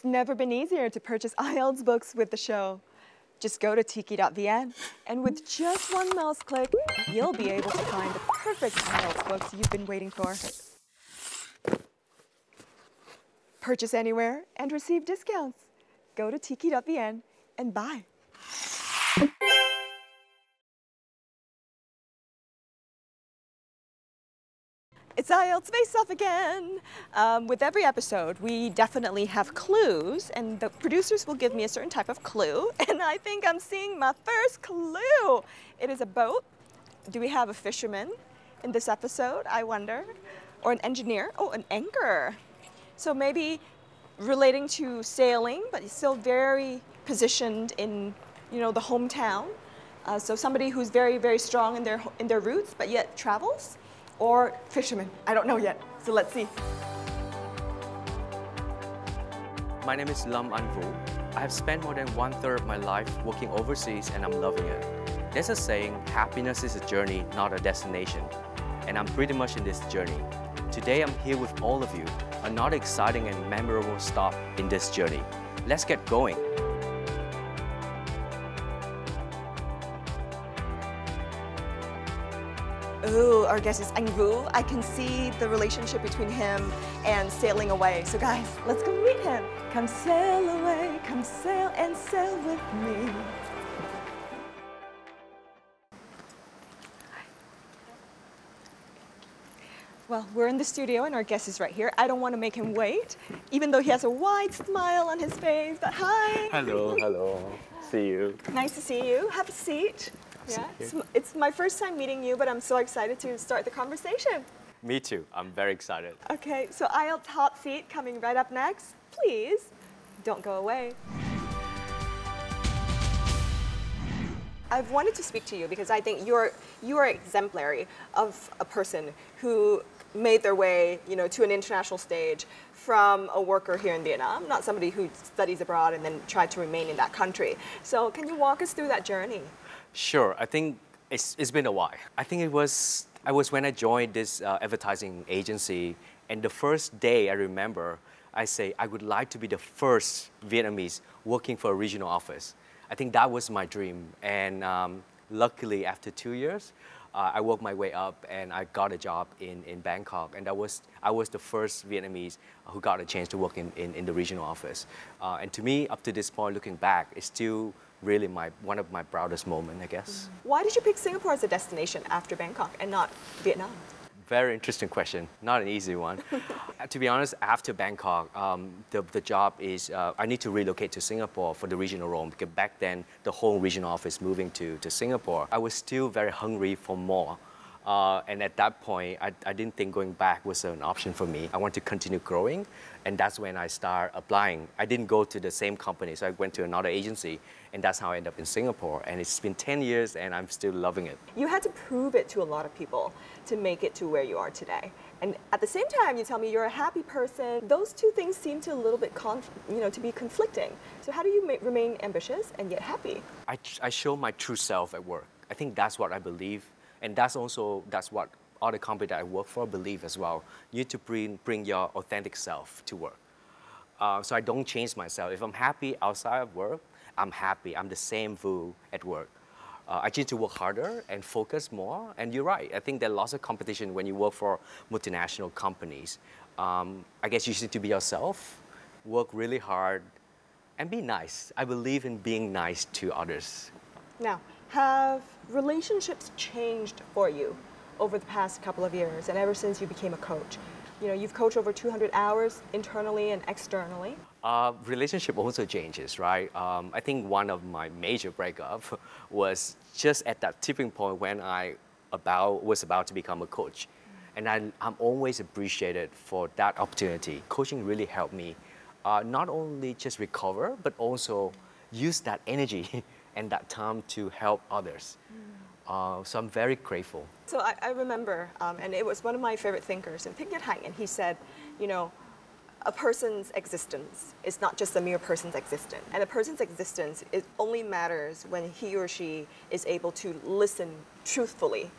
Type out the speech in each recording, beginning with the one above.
It's never been easier to purchase Ielts books with the show. Just go to tiki.vn, and with just one mouse click, you'll be able to find the perfect Ielts books you've been waiting for. Purchase anywhere and receive discounts. Go to tiki.vn and buy. It's Ielts Face Off again. With every episode, we definitely have clues, and the producers will give me a certain type of clue, and I think I'm seeing my first clue. It is a boat. Do we have a fisherman in this episode, I wonder? Or an engineer? Oh, an anchor. So maybe relating to sailing, but still very positioned in, the hometown. So somebody who's very, very strong in their roots, but yet travels. Or fisherman. I don't know yet, so let's see. My name is Lâm Anh Vũ. I have spent more than 1/3 of my life working overseas and I'm loving it. There's a saying, happiness is a journey, not a destination. And I'm pretty much in this journey. Today I'm here with all of you, another exciting and memorable stop in this journey. Let's get going. Ooh, our guest is Anh Vũ. I can see the relationship between him and sailing away. So guys, let's go meet him. Come sail away, come sail and sail with me. Well, we're in the studio and our guest is right here. I don't want to make him wait, even though he has a wide smile on his face, but hi. Hello, hello. See you. Nice to see you. Have a seat. Yeah, it's my first time meeting you, but I'm so excited to start the conversation. Me too. I'm very excited. Okay, so Ielts hot seat coming right up next. Please, don't go away. I've wanted to speak to you because I think you are exemplary of a person who made their way, to an international stage from a worker here in Vietnam, not somebody who studies abroad and then tried to remain in that country. So can you walk us through that journey? Sure. I think it's been a while. I think it was when I joined this advertising agency, and the first day I remember, I say I would like to be the first Vietnamese working for a regional office. I think that was my dream, and luckily after 2 years, I worked my way up and I got a job in Bangkok, and I was the first Vietnamese who got a chance to work in the regional office. And to me, up to this point, looking back, it's still really one of my proudest moments, I guess. Why did you pick Singapore as a destination after Bangkok and not Vietnam? Very interesting question, not an easy one. To be honest, after Bangkok, the job is, I need to relocate to Singapore for the regional role, because back then, the whole regional office moving to Singapore. I was still very hungry for more. And at that point, I didn't think going back was an option for me. I want to continue growing, and that's when I started applying. I didn't go to the same company, so I went to another agency, and that's how I ended up in Singapore. And it's been 10 years, and I'm still loving it. You had to prove it to a lot of people to make it to where you are today. And at the same time, you tell me you're a happy person. Those two things seem to a little bit, to be conflicting. So how do you remain ambitious and yet happy? I show my true self at work. I think that's what I believe. And that's what other companies that I work for believe as well. You need to bring your authentic self to work. So I don't change myself. If I'm happy outside of work, I'm happy. I'm the same Vu at work. I need to work harder and focus more. And you're right. I think there's lots of competition when you work for multinational companies. I guess you need to be yourself, work really hard, and be nice. I believe in being nice to others. Now, have relationships changed for you over the past couple of years and ever since you became a coach? You've coached over 200 hours internally and externally. Relationship also changes, right? I think one of my major breakup was just at that tipping point when I was about to become a coach. And I'm always appreciated for that opportunity. Coaching really helped me not only just recover, but also use that energy and that time to help others. So I'm very grateful. So I remember, and it was one of my favorite thinkers, and and he said, a person's existence is not just a mere person's existence. And a person's existence only matters when he or she is able to listen truthfully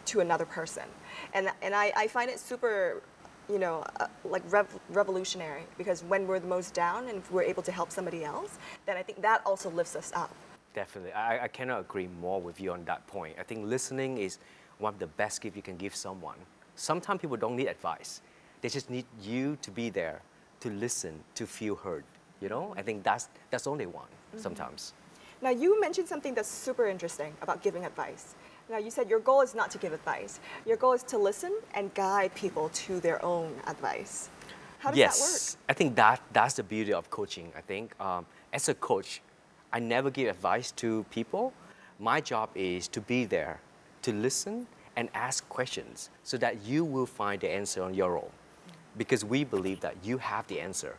to another person. And I find it super you know, like revolutionary, because when we're the most down and if we're able to help somebody else, then I think that also lifts us up. Definitely. I cannot agree more with you on that point. I think listening is one of the best gifts you can give someone. Sometimes people don't need advice. They just need you to be there, to listen, to feel heard. You know, I think that's all they want sometimes. Now, you mentioned something that's super interesting about giving advice. Now, you said your goal is not to give advice. Your goal is to listen and guide people to their own advice. How does that work? I think that's the beauty of coaching. I think as a coach, I never give advice to people. My job is to be there, to listen and ask questions so that you will find the answer on your own. Because we believe that you have the answer.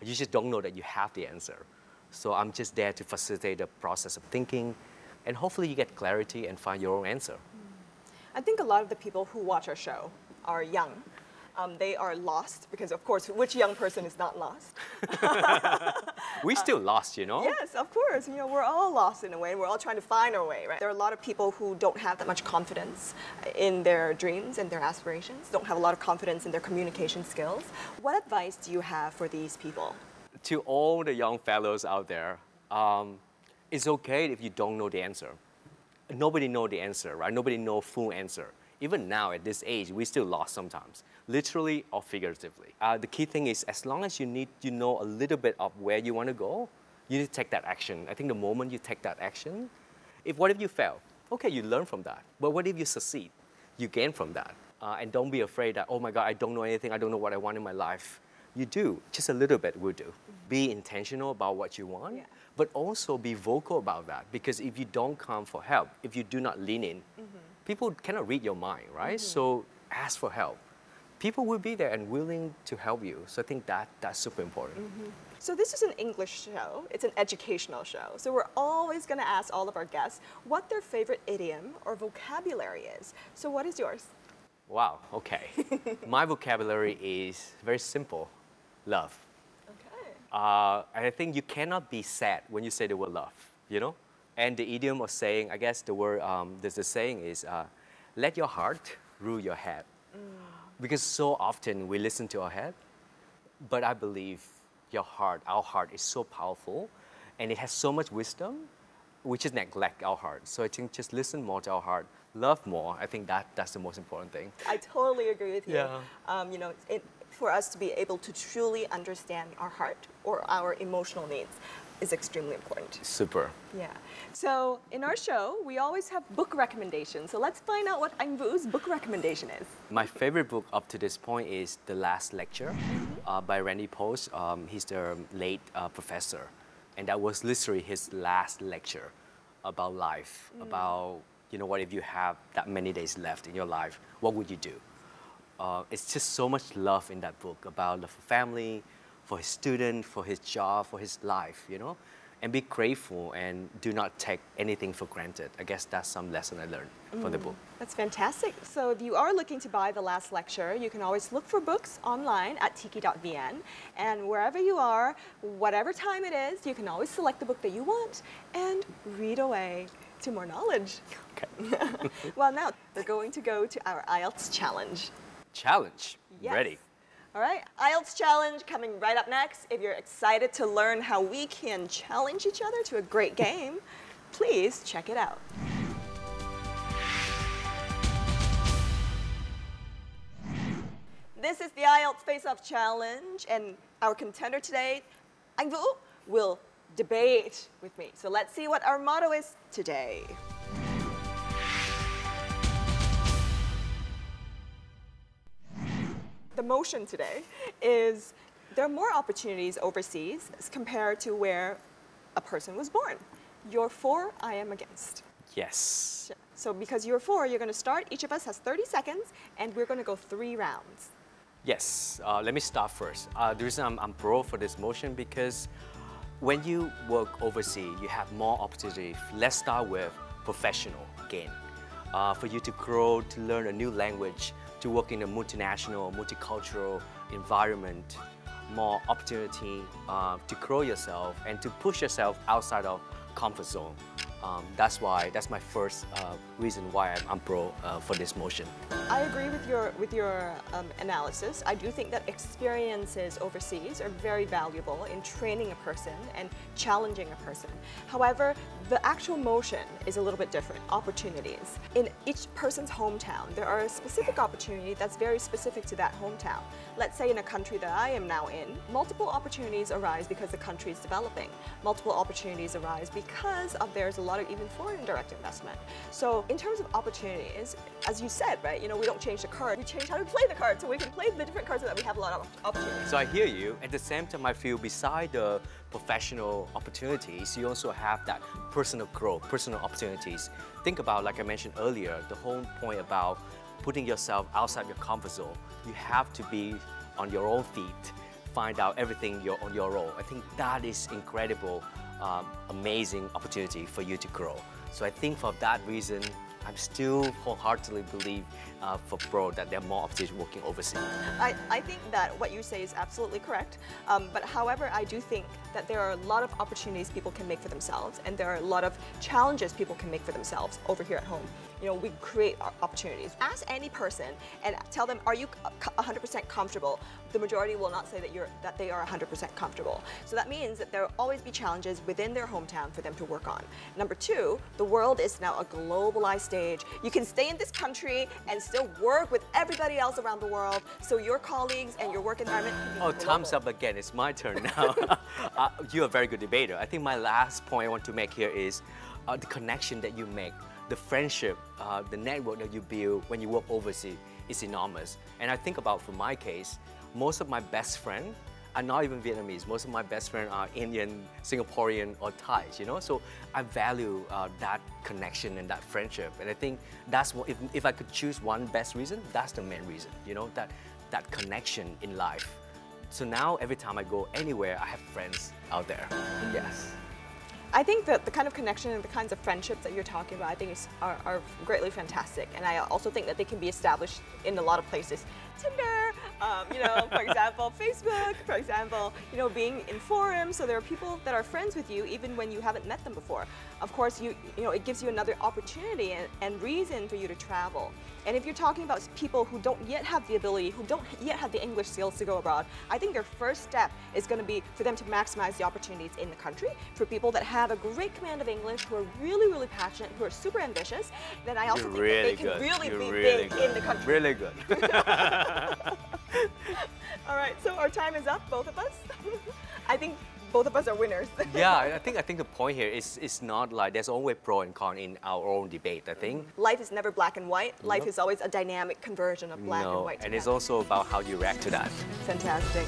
You just don't know that you have the answer. So I'm just there to facilitate the process of thinking, and hopefully you get clarity and find your own answer. I think a lot of the people who watch our show are young. They are lost because, of course, which young person is not lost? We still lost, you know? Yes, of course. You know, we're all lost in a way. We're all trying to find our way, right? There are a lot of people who don't have that much confidence in their dreams and their aspirations, don't have a lot of confidence in their communication skills. What advice do you have for these people? To all the young fellows out there, it's okay if you don't know the answer. Nobody knows the answer, right? Nobody knows full answer. Even now, at this age, we still lost sometimes, literally or figuratively. The key thing is, as long as you know a little bit of where you want to go, you need to take that action. I think the moment you take that action, what if you fail? Okay, you learn from that. But what if you succeed? You gain from that. And don't be afraid that, oh my God, I don't know anything, I don't know what I want in my life. You do, just a little bit will do. Be intentional about what you want, but also be vocal about that. Because if you don't come for help, if you do not lean in, people cannot read your mind, right? So ask for help. People will be there and willing to help you. So I think that's super important. So this is an English show. It's an educational show. So we're always going to ask all of our guests what their favorite idiom or vocabulary is. So what is yours? Wow, okay. My vocabulary is very simple. Love. Okay. I think you cannot be sad when you say the word love, you know? And the idiom or saying, I guess the word, the saying is, let your heart rule your head. Because so often we listen to our head, but I believe our heart is so powerful and it has so much wisdom, we just neglect our heart. So I think just listen more to our heart, love more. I think that's the most important thing. I totally agree with you. Yeah. You know, for us to be able to truly understand our heart or our emotional needs is extremely important. Super. Yeah. So in our show, we always have book recommendations. So let's find out what Anh Vu's book recommendation is. My favorite book up to this point is The Last Lecture by Randy Post. He's the late professor. And that was literally his last lecture about life, about, you know, what if you have that many days left in your life, what would you do? It's just so much love in that book about love for family, for his student, for his job, for his life, you know? And be grateful and do not take anything for granted. I guess that's some lesson I learned from the book. That's fantastic. So if you are looking to buy The Last Lecture, you can always look for books online at tiki.vn. And wherever you are, whatever time it is, you can always select the book that you want and read away to more knowledge. Okay. Well, now we're going to go to our Ielts challenge. Challenge. Yes. Ready. All right, Ielts challenge coming right up next. If you're excited to learn how we can challenge each other to a great game, please check it out. This is the Ielts Face-Off Challenge, and our contender today, Anh Vũ, will debate with me. So let's see what our motto is today. The motion today is there are more opportunities overseas as compared to where a person was born. You're for, I am against. Yes. So because you're for, you're going to start. Each of us has 30 seconds, and we're going to go 3 rounds. Yes. Let me start first. The reason I'm pro for this motion because when you work overseas, you have more opportunity. Let's start with professional gain. For you to grow, to learn a new language, to work in a multinational, multicultural environment, more opportunity to grow yourself and to push yourself outside of comfort zone. That's my first reason why I'm pro for this motion. I agree with your analysis. I do think that experiences overseas are very valuable in training a person and challenging a person. However, the actual motion is a little bit different. Opportunities. In each person's hometown, there are a specific opportunity that's very specific to that hometown. Let's say in a country that I am now in, multiple opportunities arise because the country is developing. Multiple opportunities arise because there's a lot of even foreign direct investment. So in terms of opportunities, as you said, right, we don't change the card, we change how to play the card, so we can play the different cards so that we have a lot of opportunities. So I hear you. At the same time, I feel beside the professional opportunities, you also have that personal growth, personal opportunities. Think about, like I mentioned earlier, the whole point about putting yourself outside your comfort zone. You have to be on your own feet, find out everything on your own. I think that is incredible, amazing opportunity for you to grow. So I think for that reason, I'm still wholeheartedly believe for pro that there are more opportunities working overseas. I think that what you say is absolutely correct. But however, I do think that there are a lot of opportunities people can make for themselves, and there are a lot of challenges people can make for themselves over here at home. We create opportunities. Ask any person and tell them, are you 100% comfortable? The majority will not say that they are 100% comfortable. So that means that there will always be challenges within their hometown for them to work on. Number two, the world is now a globalized stage. You can stay in this country and still work with everybody else around the world, so your colleagues and your work environment can be global. Time's up again. It's my turn now. You're a very good debater. I think my last point I want to make here is the connection that you make. The friendship, the network that you build when you work overseas is enormous. And I think about, for my case, most of my best friends are not even Vietnamese. Most of my best friends are Indian, Singaporean, or Thais, So I value that connection and that friendship. And I think that's what, if I could choose one best reason, that's the main reason, that connection in life. So now every time I go anywhere, I have friends out there. Yes. I think that the kind of connection and the kinds of friendships that you're talking about, I think are greatly fantastic. And I also think that they can be established in a lot of places. Tinder, for example, Facebook, for example, being in forums. So there are people that are friends with you even when you haven't met them before. Of course, it gives you another opportunity and reason for you to travel. And if you're talking about people who don't yet have the ability, who don't yet have the English skills to go abroad, I think their first step is going to be for them to maximize the opportunities in the country. For people that have a great command of English, who are really, really passionate, who are super ambitious, then I also think that they can really be big in the country. Really good. All right, so our time is up, both of us. I think both of us are winners. Yeah, I think the point here is not like there's always pro and con in our own debate, I think. Life is never black and white. Life is always a dynamic conversion of black and white. And it's also about how you react to that. Fantastic.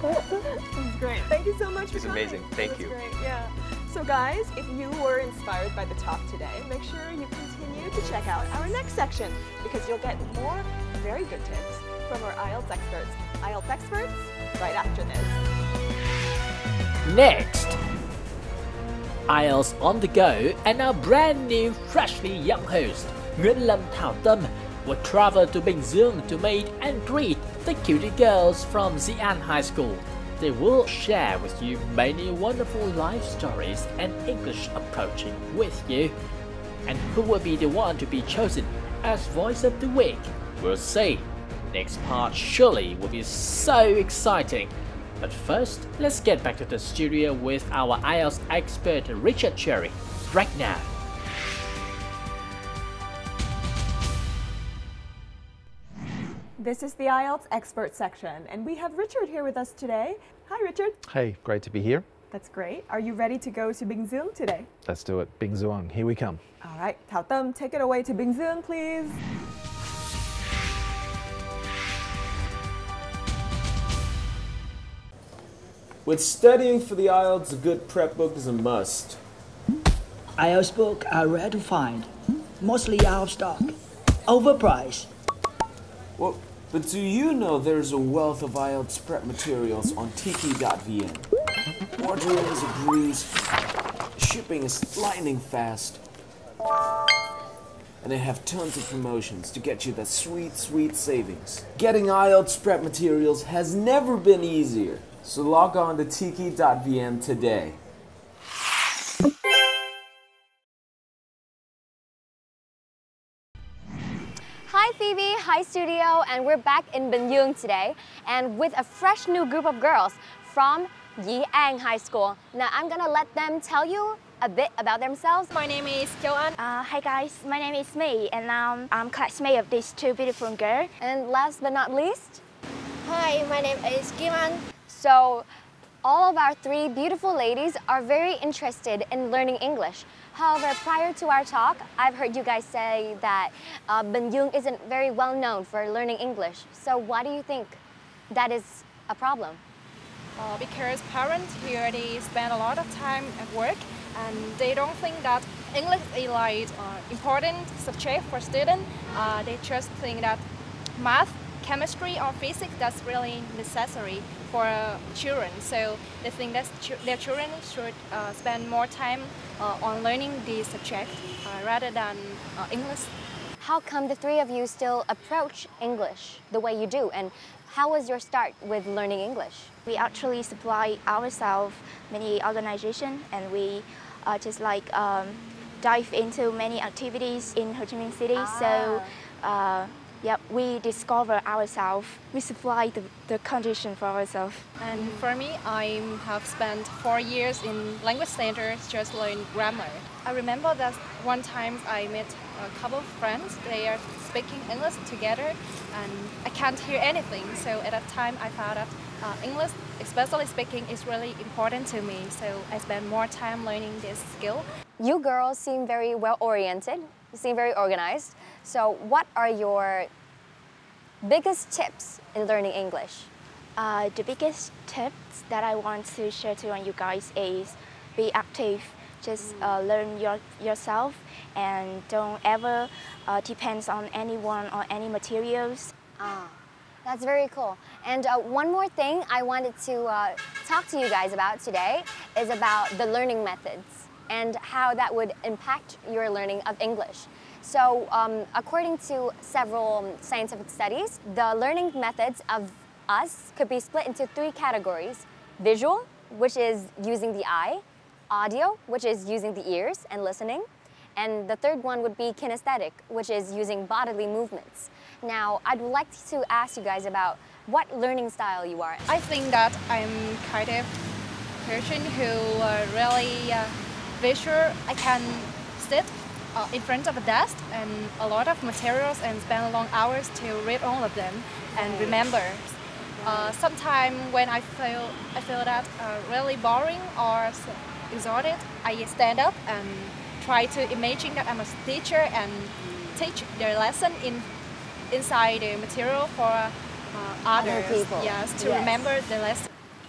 It's great. Thank you so much for coming. It's amazing. Thank you. Great. Yeah. So guys, if you were inspired by the talk today, make sure you continue to check out our next section, because you'll get more very good tips from our Ielts experts. Ielts experts, right after this. Next, Ielts on the go, and our brand new, freshly young host, Nguyễn Lâm Thảo Tâm, will travel to Bình Dương to meet and greet the cutie girls from Xi'an High School. They will share with you many wonderful life stories and English approaching with you. And who will be the one to be chosen as Voice of the Week? We'll see. Next part surely will be so exciting. But first, let's get back to the studio with our Ielts expert Richard Cherry right now. This is the Ielts expert section, and we have Richard here with us today. Hi, Richard. Hey, great to be here. That's great. Are you ready to go to Bình Dương today? Let's do it. Bình Dương, here we come. All right, Thảo Tâm, take it away to Bình Dương, please. With studying for the IELTS, a good prep book is a must. IELTS books are rare to find, mostly out of stock, overpriced. Well, but do you know there's a wealth of IELTS prep materials on tiki.vn? Ordering is a breeze, shipping is lightning fast, and they have tons of promotions to get you that sweet, sweet savings. Getting IELTS prep materials has never been easier. So log on to tiki.vn today. Hi Phoebe, hi studio, and we're back in Bình Dương today and with a fresh new group of girls from Ielts High School. Now I'm gonna let them tell you a bit about themselves. My name is Kyoan. Hi guys, my name is Mei and I'm classmate of these two beautiful girls. And last but not least, Hi, my name is Kiman. so all of our three beautiful ladies are very interested in learning English. However, prior to our talk, I've heard you guys say that Bình Dương isn't very well known for learning English. So why do you think that is a problem? Because parents here, they spend a lot of time at work and they don't think that English is like important subject for students. They just think that math, chemistry or physics, that's really necessary for children. So they think that their children should spend more time on learning these subjects rather than English. How come the three of you still approach English the way you do? And how was your start with learning English? We actually supply ourselves many organizations and we just like dive into many activities in Ho Chi Minh City. So yeah, we discover ourselves. We supply the condition for ourselves. And for me, I have spent 4 years in language centers just learning grammar. I remember that one time I met a couple of friends. They are speaking English together and I can't hear anything. So at that time I found that English, especially speaking, is really important to me. So I spend more time learning this skill. You girls seem very well-oriented. You seem very organized. So what are your biggest tips in learning English? The biggest tips that I want to share to you guys is be active. Just learn yourself and don't ever depend on anyone or any materials. That's very cool. And one more thing I wanted to talk to you guys about today is about the learning methods and how that would impact your learning of English. So according to several scientific studies, the learning methods of us could be split into 3 categories. Visual, which is using the eye. Audio, which is using the ears and listening. And the third one would be kinesthetic, which is using bodily movements. Now, I'd like to ask you guys about what learning style you are. I think that I'm kind of person who really visual. I can sit in front of a desk and a lot of materials and spend long hours to read all of them and remember. Sometimes when I feel that really boring or exhausted, I stand up and try to imagine that I'm a teacher and teach the lesson inside the material for others. people. Yes, to remember the lesson.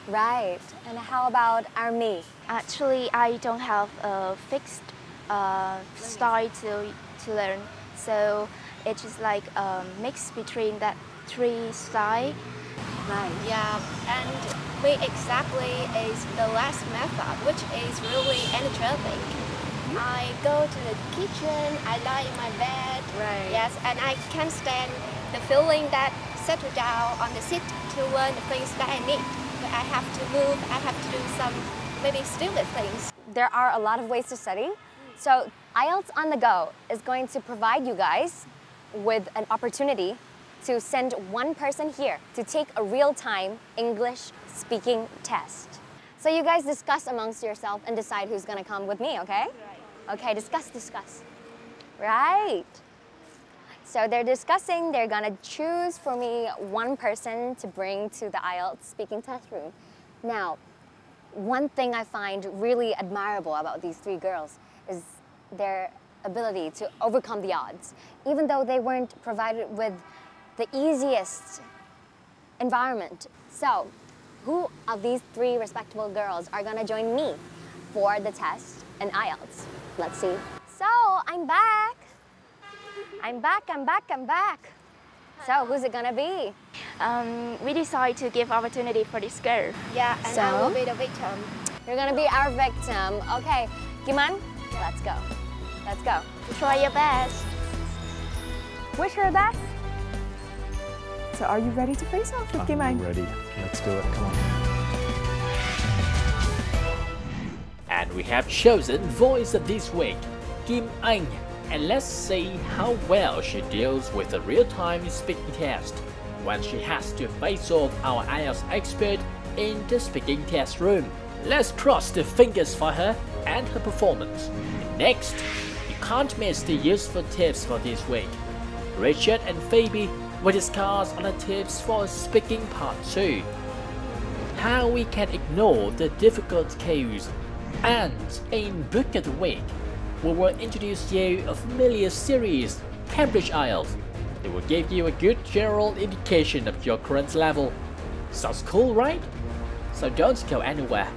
Right. And how about Army? Actually, I don't have a fixed style to learn. So it's just like a mix between that 3 styles. Right. Yeah, and we exactly is the last method, which is really energetic. I go to the kitchen, I lie in my bed, yes, and I can stand the feeling that settle down on the seat to learn the things that I need. But I have to move, I have to do some maybe stupid things. There are a lot of ways to study. So IELTS on the Go is going to provide you guys with an opportunity to send one person here to take a real-time English speaking test. So you guys discuss amongst yourself and decide who's gonna come with me, okay? Okay, discuss. Right. So they're discussing, they're gonna choose for me one person to bring to the IELTS speaking test room. Now, one thing I find really admirable about these 3 girls is their ability to overcome the odds. Even though they weren't provided with the easiest environment. So, who of these 3 respectable girls are gonna join me for the test in IELTS? Let's see. So, I'm back. I'm back. So, who's it gonna be? We decide to give opportunity for this girl. Yeah, and I will be the victim. You're gonna be our victim. Okay, Kiman, let's go. Let's go. Try your best. Wish her the best. So are you ready to face off with Kim Anh? I'm ready. Let's do it. Come on. And we have chosen Voice of this week, Kim Anh. And let's see how well she deals with the real-time speaking test when she has to face off our IELTS expert in the speaking test room. Let's cross the fingers for her and her performance. Next, you can't miss the useful tips for this week. Richard and Phoebe will discuss on the tips for speaking part 2. How we can ignore the difficult cues. And in Book of the Week, we will introduce you a familiar series, Cambridge IELTS. It will give you a good general indication of your current level. Sounds cool, right? So don't go anywhere.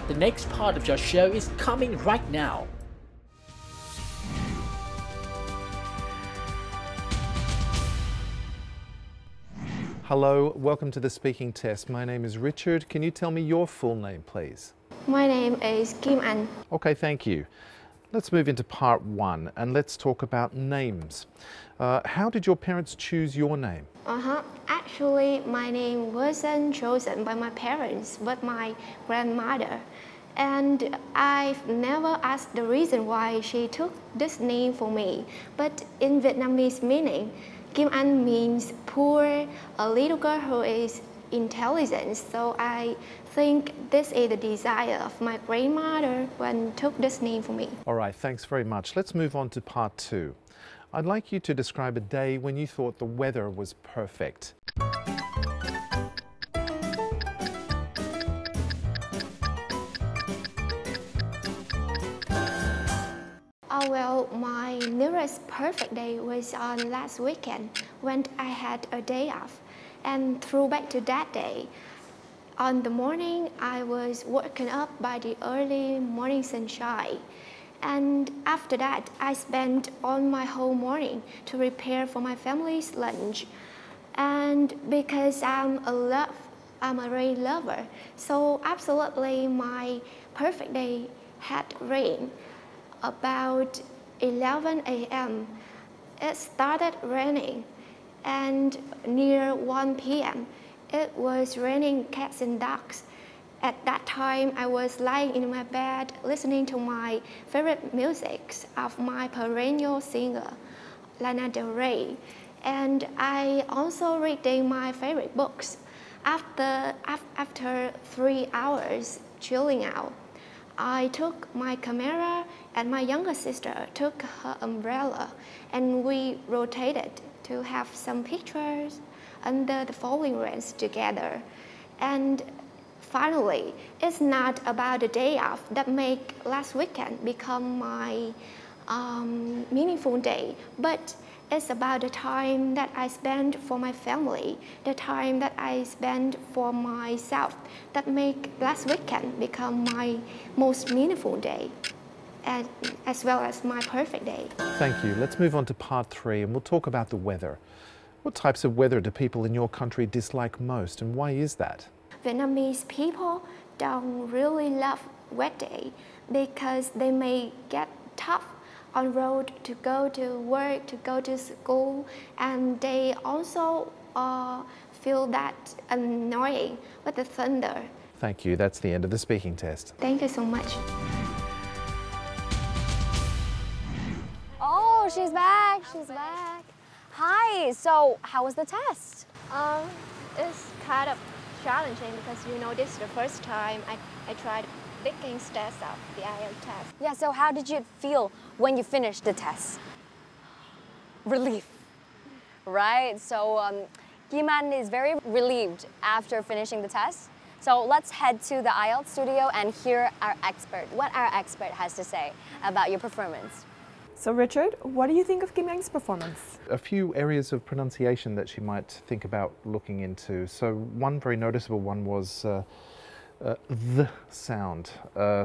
The next part of your show is coming right now. Hello, welcome to the speaking test. My name is Richard. Can you tell me your full name, please? My name is Kim Anh. Okay, thank you. Let's move into part 1 and let's talk about names. How did your parents choose your name? Actually, my name wasn't chosen by my parents, but my grandmother. And I've never asked the reason why she took this name for me. But in Vietnamese meaning, Kim Anh means poor, a little girl who is intelligent. So I think this is the desire of my grandmother when took this name for me. All right, thanks very much. Let's move on to part 2. I'd like you to describe a day when you thought the weather was perfect. Oh, well, my nearest perfect day was on last weekend when I had a day off. And through back to that day, on the morning, I was woken up by the early morning sunshine. And after that, I spent all my whole morning to prepare for my family's lunch. And because I'm a rain lover, so absolutely my perfect day had rain. About 11 a.m., it started raining, and near 1 p.m., it was raining cats and dogs. At that time, I was lying in my bed listening to my favorite music of my perennial singer, Lana Del Rey, and I also reading my favorite books. After 3 hours chilling out, I took my camera and my younger sister took her umbrella, and we rotated to have some pictures under the falling rains together. And finally, it's not about the day off that make last weekend become my meaningful day, but it's about the time that I spend for my family, the time that I spend for myself that make last weekend become my most meaningful day, and as well as my perfect day. Thank you. Let's move on to part 3 and we'll talk about the weather. What types of weather do people in your country dislike most, and why is that? Vietnamese people don't really love wet day because they may get tough on road to go to work, to go to school, and they also feel that annoying with the thunder. Thank you. That's the end of the speaking test. Thank you so much. Oh, she's back. She's back. Hi. So, how was the test? It's kind of challenging because this is the first time I tried speaking test of the IELTS test. Yeah, so how did you feel when you finished the test? Relief, right? So Kim Anh is very relieved after finishing the test. So let's head to the IELTS studio and hear our expert, what our expert has to say about your performance. So Richard, what do you think of Kim Anh's performance? A few areas of pronunciation that she might think about looking into. So one very noticeable one was the sound.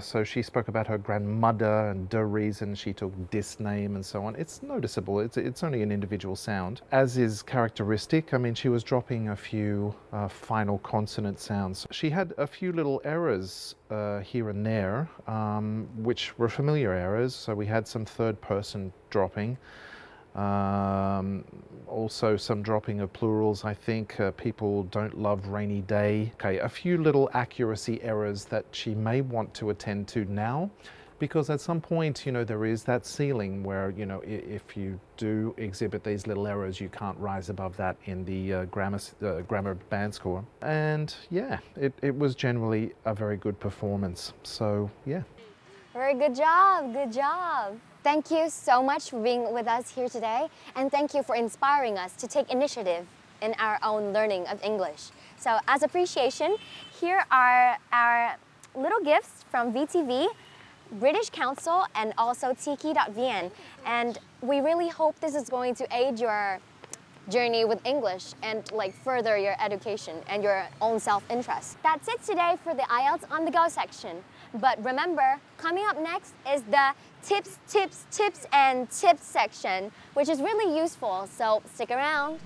So she spoke about her grandmother and the reason she took this name and so on. It's noticeable. It's only an individual sound, as is characteristic. I mean, she was dropping a few final consonant sounds. She had a few little errors here and there, which were familiar errors. So we had some third person dropping. Also some dropping of plurals, I think. People don't love rainy day. Okay, a few little accuracy errors that she may want to attend to now Because at some point, you know, there is that ceiling where, you know, if you do exhibit these little errors, you can't rise above that in the grammar band score. And yeah, it was generally a very good performance. So yeah. Very good job, good job. Thank you so much for being with us here today, and thank you for inspiring us to take initiative in our own learning of English. So as appreciation, here are our little gifts from VTV, British Council, and also Tiki.vn. And we really hope this is going to aid your journey with English and like further your education and your own self-interest. That's it today for the IELTS on the go section. But remember, coming up next is the tips and tips section, which is really useful, so stick around.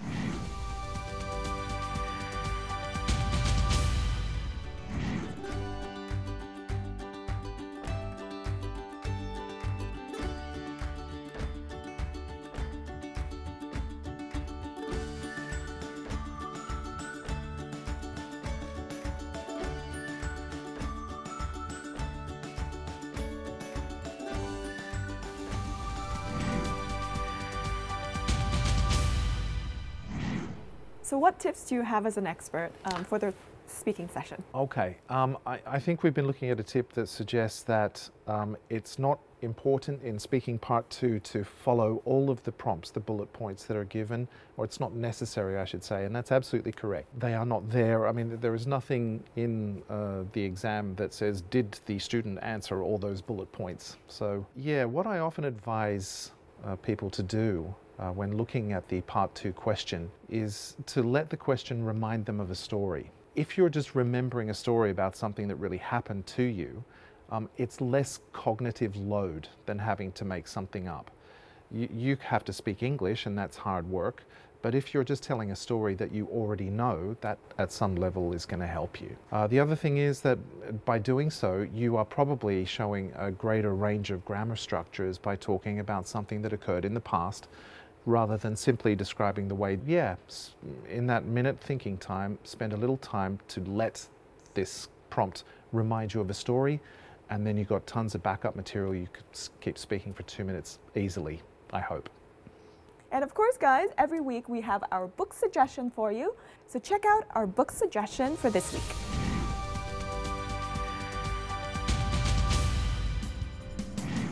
So what tips do you have as an expert for the speaking session? Okay, I think we've been looking at a tip that suggests that it's not important in speaking part 2 to follow all of the prompts, the bullet points that are given, or it's not necessary, I should say, and that's absolutely correct. They are not there. I mean, there is nothing in the exam that says, did the student answer all those bullet points? So yeah, what I often advise people to do when looking at the part 2 question is to let the question remind them of a story. If you're just remembering a story about something that really happened to you, it's less cognitive load than having to make something up. You have to speak English, and that's hard work, but if you're just telling a story that you already know, that at some level is going to help you. The other thing is that by doing so, you are probably showing a greater range of grammar structures by talking about something that occurred in the past, rather than simply describing the way, yeah, in that minute thinking time, spend a little time to let this prompt remind you of a story, and then you've got tons of backup material you could keep speaking for 2 minutes easily, I hope. And of course, guys, every week we have our book suggestion for you. So check out our book suggestion for this week.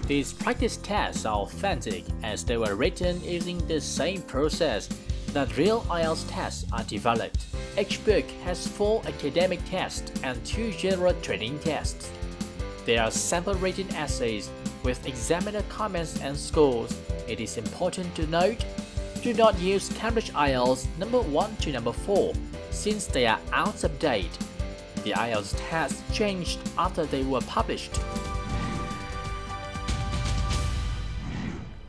These practice tests are authentic as they were written using the same process that real IELTS tests are developed. Each book has 4 academic tests and 2 general training tests. There are sample written essays with examiner comments and scores. It is important to note, do not use Cambridge IELTS number 1 to number 4 since they are out of date. The IELTS tests changed after they were published.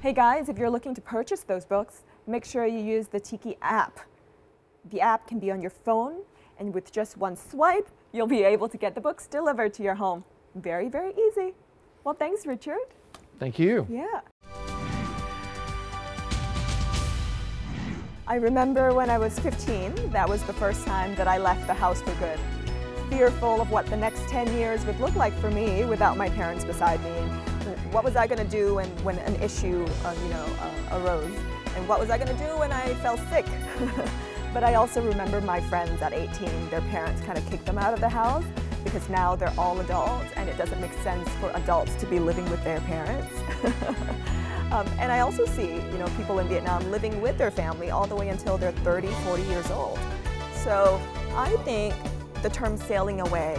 Hey guys, if you're looking to purchase those books, make sure you use the Tiki app. The app can be on your phone, and with just one swipe, you'll be able to get the books delivered to your home. Very, very easy. Well, thanks, Richard. Thank you. Yeah. I remember when I was 15, that was the first time that I left the house for good. Fearful of what the next 10 years would look like for me without my parents beside me. What was I going to do when an issue arose? And what was I going to do when I fell sick? But I also remember my friends at 18, their parents kind of kicked them out of the house because now they're all adults and it doesn't make sense for adults to be living with their parents. And I also see, people in Vietnam living with their family all the way until they're 30, 40 years old. So I think the term sailing away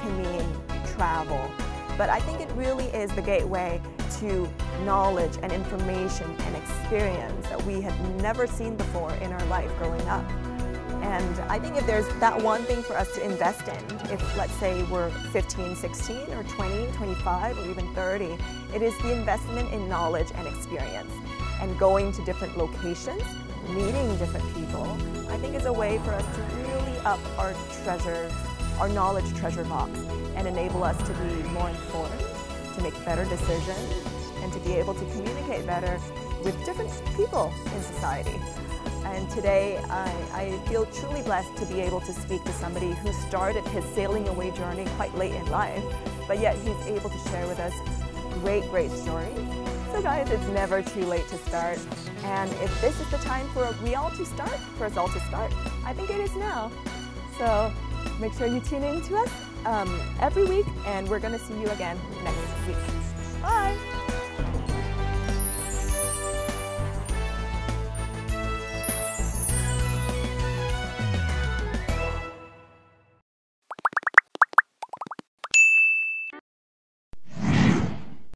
can mean travel. But I think it really is the gateway to knowledge and information and experience that we have never seen before in our life growing up. And I think if there's that one thing for us to invest in, if let's say we're 15, 16, or 20, 25, or even 30, it is the investment in knowledge and experience. And going to different locations, meeting different people, I think is a way for us to really up our knowledge treasure box and enable us to be more informed, to make better decisions, and to be able to communicate better with different people in society. And today, I feel truly blessed to be able to speak to somebody who started his sailing away journey quite late in life, but yet he's able to share with us great, great stories. So guys, it's never too late to start. And if this is the time for us all to start, I think it is now. So make sure you tune in to us every week, and we're going to see you again next week. Bye!